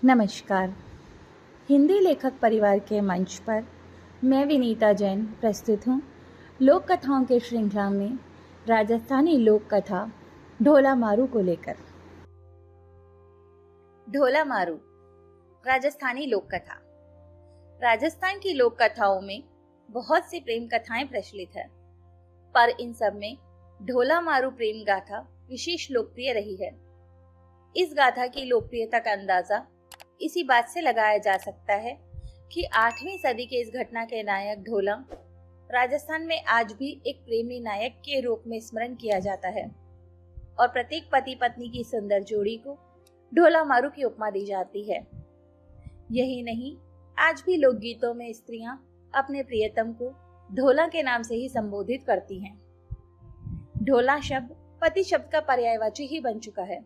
नमस्कार। हिंदी लेखक परिवार के मंच पर मैं विनीता जैन प्रस्तुत हूँ लोक कथाओं के श्रृंखला में राजस्थानी लोक कथा ढोला मारू को लेकर। ढोला मारू राजस्थानी लोक कथा। राजस्थान की लोक कथाओं में बहुत सी प्रेम कथाएं प्रचलित है, पर इन सब में ढोला मारू प्रेम गाथा विशेष लोकप्रिय रही है। इस गाथा की लोकप्रियता का अंदाजा इसी बात से लगाया जा सकता है कि 8वीं सदी के इस घटना के नायक ढोला राजस्थान में आज भी एक प्रेमी नायक के रूप में स्मरण किया जाता है और प्रत्येक पति पत्नी की सुंदर जोड़ी को ढोला मारू की उपमा दी जाती है। यही नहीं, आज भी लोकगीतों में स्त्रियां अपने प्रियतम को ढोला के नाम से ही संबोधित करती हैं। ढोला शब्द पति शब्द का पर्यायवाची ही बन चुका है।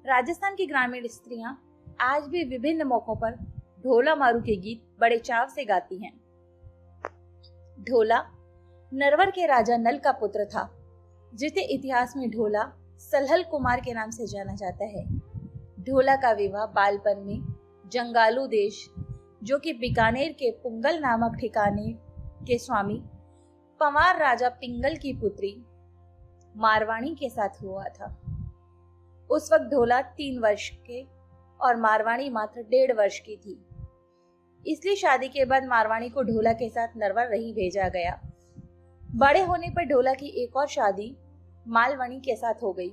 राजस्थान की ग्रामीण स्त्रियां आज भी विभिन्न मौकों पर ढोला मारू के गीत बड़े चाव से गाती हैं। ढोला नरवर के राजा नल का पुत्र था, जिसे इतिहास में ढोला सलहल कुमार के नाम से जाना जाता है। ढोला का विवाह बालपन में जंगालू देश, जो कि बीकानेर के पुंगल नामक ठिकाने के स्वामी पंवार राजा पिंगल की पुत्री मारवाणी के साथ हुआ था। उस वक्त ढोला 3 वर्ष के और मारवाणी मात्र 1.5 वर्ष की थी, इसलिए शादी के बाद मारवाणी को ढोला के साथ नरवर रही भेजा गया। बड़े होने पर ढोला की एक और शादी मालवणी के साथ हो गई।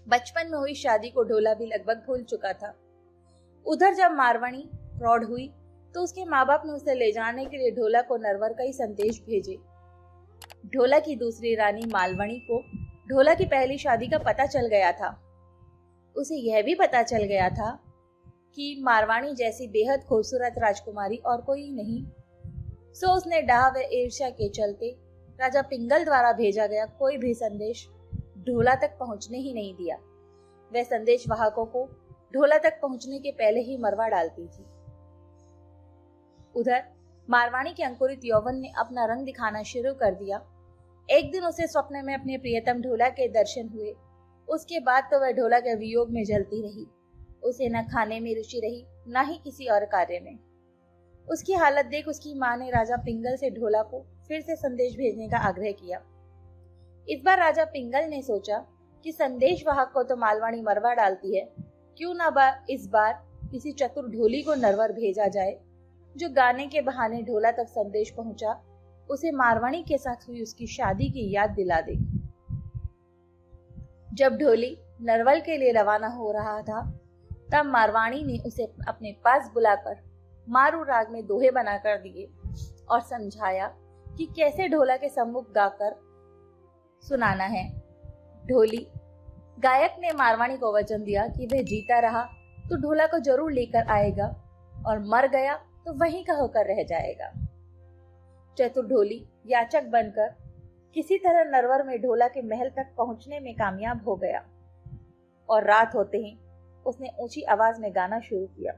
बचपन में हुई शादी को ढोला भी लगभग भूल चुका था। उधर जब मारवाणी प्रौढ़ हुई तो उसके माँ बाप ने उसे ले जाने के लिए ढोला को नरवर का ही संदेश भेजे। ढोला की दूसरी रानी मालवणी को ढोला की पहली शादी का पता चल गया था। उसे यह भी पता चल गया था कि मारवाणी जैसी बेहद खूबसूरत राजकुमारी और कोई नहीं। सो उसने डाह व ईर्ष्या के चलते राजा पिंगल द्वारा भेजा गया कोई भी संदेश ढोला तक पहुंचने ही नहीं दिया। वह संदेश वाहकों को ढोला तक पहुंचने के पहले ही मरवा डालती थी। उधर मारवाणी के अंकुरित यौवन ने अपना रंग दिखाना शुरू कर दिया। एक दिन उसे स्वप्न में अपने प्रियतम ढोला के दर्शन हुए। उसके बाद तो वह ढोला के वियोग में जलती रही। उसे न खाने में रुचि रही, न ही किसी और कार्य में। उसकी हालत देख उसकी माँ ने राजा पिंगल से ढोला को फिर से संदेश भेजने का आग्रह किया। इस बार राजा पिंगल ने सोचा कि संदेश वाहक को तो मालवाणी मरवा डालती है, क्यों ना इस बार किसी चतुर ढोली को नरवर भेजा जाए, जो गाने के बहाने ढोला तक संदेश पहुंचा उसे मारवाणी के साथ हुई उसकी शादी की याद दिला दे। जब ढोली नरवल के लिए रवाना हो रहा था, तब मारवाणी ने उसे अपने पास बुलाकर मारू राग में दोहे बनाकर दिए और समझाया कि कैसे ढोला के सम्मुख गाकर सुनाना है। ढोली गायक ने मारवाणी को वचन दिया कि वह जीता रहा तो ढोला को जरूर लेकर आएगा और मर गया तो वहीं का होकर रह जाएगा। चतुर ढोली याचक बनकर किसी तरह नरवर में ढोला के महल तक पहुंचने में कामयाब हो गया और रात होते ही उसने ऊंची आवाज में गाना शुरू किया।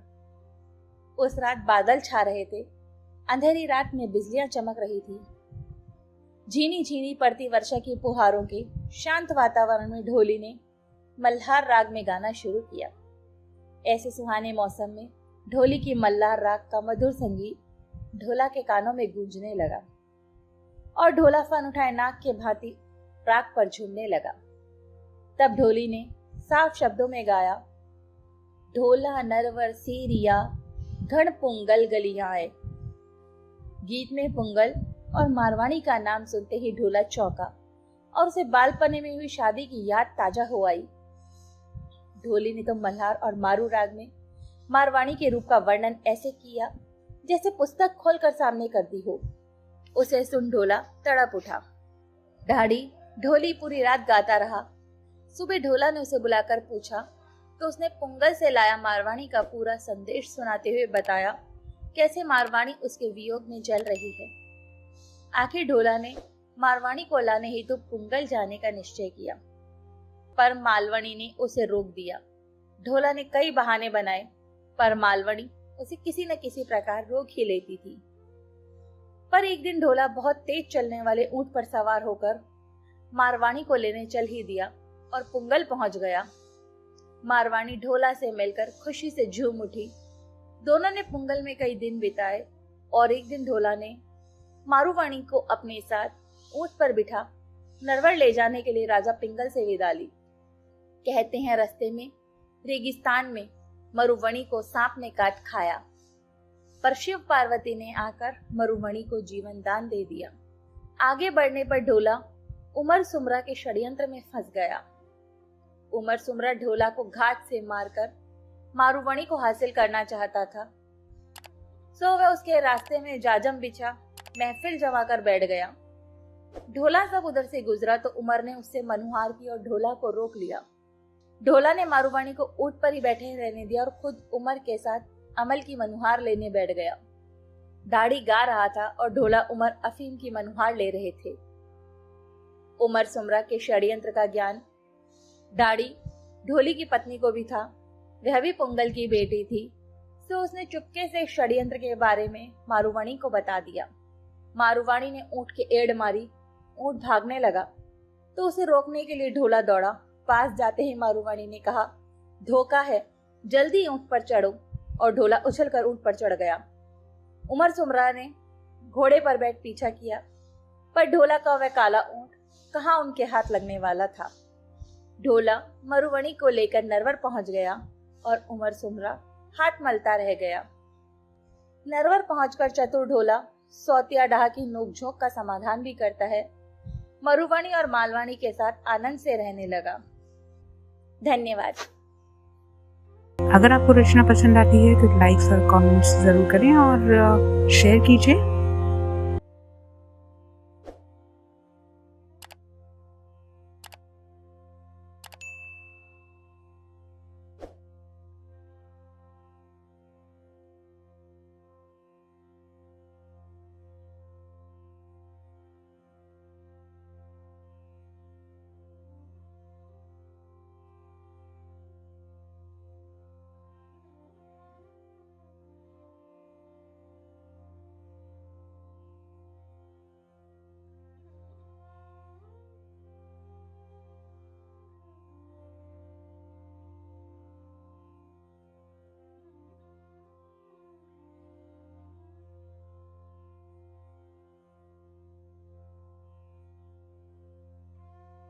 उस रात बादल छा रहे थे। अंधेरी रात में बिजलियां चमक रही थी। झीनी झीनी पड़ती वर्षा की फुहारों के शांत वातावरण में ढोली ने मल्हार राग में गाना शुरू किया। ऐसे सुहाने मौसम में ढोली की मल्हार राग का मधुर संगीत ढोला के कानों में गूंजने लगा और ढोला फन उठाए नाक के भांति राग पर झूमने लगा। तब ढोली ने साफ शब्दों में गाया, ढोला नरवर सीरिया घन पुंगल गलियाए। गीत में पुंगल और मारवाणी का नाम सुनते ही ढोला चौंका और उसे बालपने में हुई शादी की याद ताजा हो आई। ढोली ने तो मल्हार और मारू राग में मारवाणी के रूप का वर्णन ऐसे किया जैसे पुस्तक खोलकर सामने कर दी हो। उसे सुन ढोला तड़प उठा। ढाड़ी ढोली पूरी रात गाता रहा। सुबह ढोला ने उसे बुलाकर पूछा तो उसने पुंगल से लाया मारवाणी का पूरा संदेश सुनाते हुए बताया कैसे मारवाणी उसके वियोग में जल रही है। आखिर ढोला ने मारवाणी को लाने हेतु पुंगल जाने का निश्चय किया, पर मालवणी ने उसे रोक दिया। ढोला ने कई बहाने बनाए, पर मालवणी उसे किसी न किसी प्रकार रोक ही लेती थी। पर एक दिन ढोला बहुत तेज चलने वाले ऊंट पर सवार होकर मारवाणी को लेने चल ही दिया और पुंगल पहुंच गया। मारवाणी ढोला से मिलकर खुशी से झूम उठी। दोनों ने पुंगल में कई दिन बिताए और एक दिन ढोला ने मारूवाणी को अपने साथ ऊंट पर बिठा नरवर ले जाने के लिए राजा पिंगल से विदा ली। कहते हैं रास्ते में रेगिस्तान में मरुवणी को सांप ने काट खाया, पर शिव पार्वती ने आकर मरुवणी को जीवन दान दे दिया। आगे बढ़ने पर ढोला उमर सुमरा के षड्यंत्र में फंस गया। उमर सुमरा ढोला को घाट से मारकर मारुवणी को हासिल करना चाहता था, सो वह उसके रास्ते में जाजम बिछा महफिल जमा कर बैठ गया। ढोला सब उधर से गुजरा तो उमर ने उससे मनुहार की और ढोला को रोक लिया। ढोला ने मारूवाणी को ऊंट पर ही बैठे रहने दिया और खुद उमर के साथ अमल की मनुहार लेने बैठ गया। दाढ़ी गा रहा था और ढोला उमर अफीम की मनुहार ले रहे थे। उमर सुमरा के षड्यंत्र का ज्ञान दाढ़ी ढोली की पत्नी को भी था, वह भी पुंगल की बेटी थी, तो उसने चुपके से षड्यंत्र के बारे में मारूवाणी को बता दिया। मारूवाणी ने ऊंट के एड़ मारी, ऊंट भागने लगा तो उसे रोकने के लिए ढोला दौड़ा। पास जाते ही मारूवाणी ने कहा, धोखा है, जल्दी ऊंट पर चढ़ो, और ढोला उछलकर ऊंट पर चढ़ गया। उमर सुमरा ने घोड़े पर बैठ पीछा किया, पर ढोला का वह काला ऊंट कहाँ उनके हाथ लगने वाला था। ढोला मारूवाणी को लेकर नरवर पहुंच गया और उमर सुमरा हाथ मलता रह गया। नरवर पहुंचकर चतुर ढोला सौतिया डाह की नोकझोंक का समाधान भी करता है। मारूवाणी और मालवाणी के साथ आनंद से रहने लगा। धन्यवाद। अगर आपको रचना पसंद आती है तो लाइक्स और कमेंट्स जरूर करें और शेयर कीजिए।